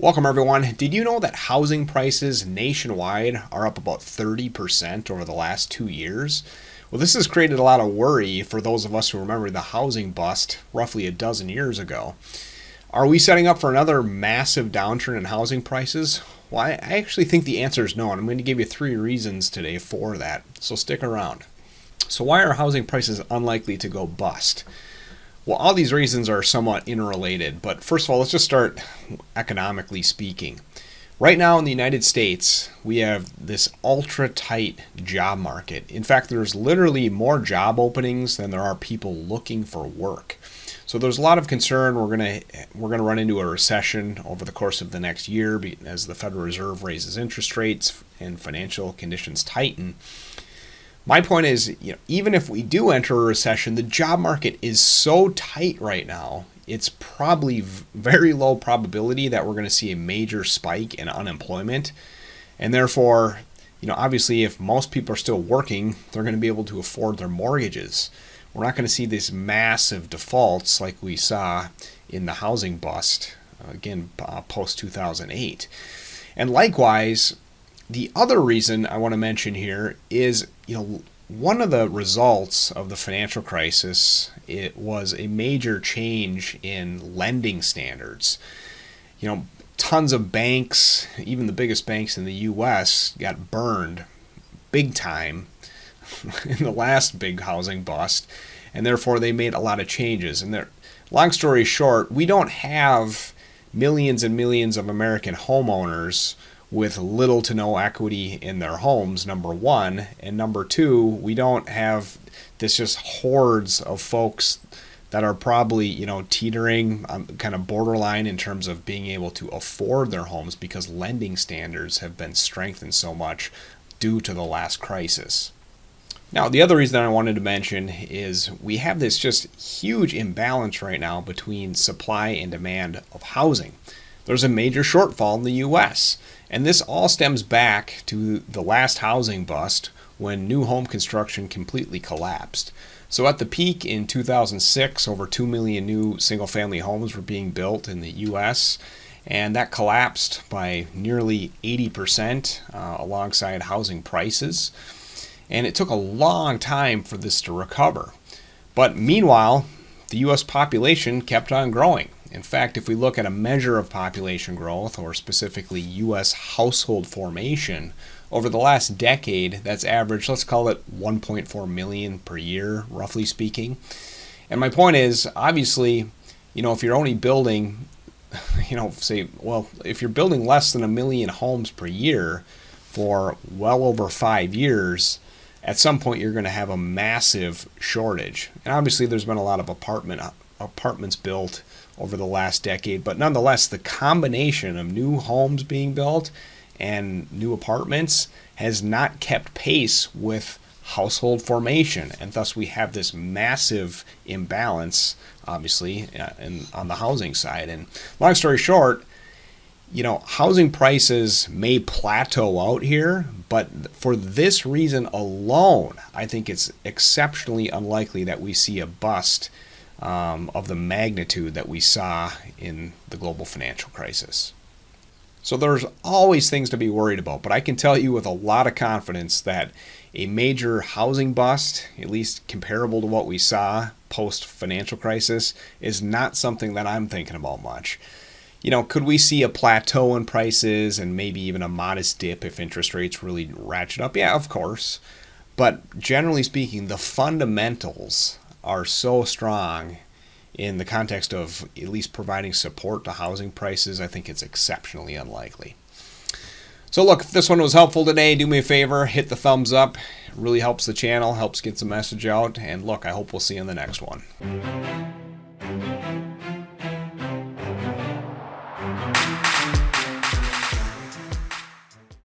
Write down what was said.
Welcome everyone. Did you know that housing prices nationwide are up about 30% over the last 2 years? Well, this has created a lot of worry for those of us who remember the housing bust roughly a dozen years ago. Are we setting up for another massive downturn in housing prices? Well, I actually think the answer is no, and I'm going to give you 3 reasons today for that, so stick around. So why are housing prices unlikely to go bust? Well, all these reasons are somewhat interrelated, but first of all, let's just start economically speaking. Right now in the United States, we have this ultra-tight job market. In fact, there's literally more job openings than there are people looking for work. So there's a lot of concern we're going to run into a recession over the course of the next year as the Federal Reserve raises interest rates and financial conditions tighten. My point is, even if we do enter a recession, the job market is so tight right now, it's probably very low probability that we're going to see a major spike in unemployment. And therefore, obviously if most people are still working, they're going to be able to afford their mortgages. We're not going to see these massive defaults like we saw in the housing bust, again, post-2008. And likewise, the other reason I want to mention here is, one of the results of the financial crisis, it was a major change in lending standards. Tons of banks, even the biggest banks in the U.S., got burned big time in the last big housing bust, and therefore they made a lot of changes. And long story short, we don't have millions and millions of American homeowners with little to no equity in their homes, number one. And number two, we don't have this just hordes of folks that are probably, teetering on kind of borderline in terms of being able to afford their homes because lending standards have been strengthened so much due to the last crisis. Now, the other reason I wanted to mention is we have this just huge imbalance right now between supply and demand of housing. There's a major shortfall in the U.S., and this all stems back to the last housing bust when new home construction completely collapsed. So at the peak in 2006, over 2 million new single-family homes were being built in the U.S., and that collapsed by nearly 80% alongside housing prices. And it took a long time for this to recover. But meanwhile, the U.S. population kept on growing. In fact, if we look at a measure of population growth, or specifically U.S. household formation, over the last decade, that's averaged, let's call it 1.4 million per year, roughly speaking. And my point is, obviously, if you're only building, if you're building less than 1 million homes per year for well over 5 years, at some point you're going to have a massive shortage. And obviously there's been a lot of apartments built over the last decade, but nonetheless, the combination of new homes being built and new apartments has not kept pace with household formation, and thus we have this massive imbalance, obviously, on the housing side. And long story short, housing prices may plateau out here, but for this reason alone, I think it's exceptionally unlikely that we see a bust of the magnitude that we saw in the global financial crisis. So there's always things to be worried about, but I can tell you with a lot of confidence that a major housing bust, at least comparable to what we saw post-financial crisis, is not something that I'm thinking about much. Could we see a plateau in prices and maybe even a modest dip if interest rates really ratchet up? Yeah, of course. But generally speaking, the fundamentals are so strong in the context of at least providing support to housing prices. I think it's exceptionally unlikely. So look, if this one was helpful today, do me a favor, hit the thumbs up. It really helps the channel, helps get the message out. And look, I hope we'll see you in the next one.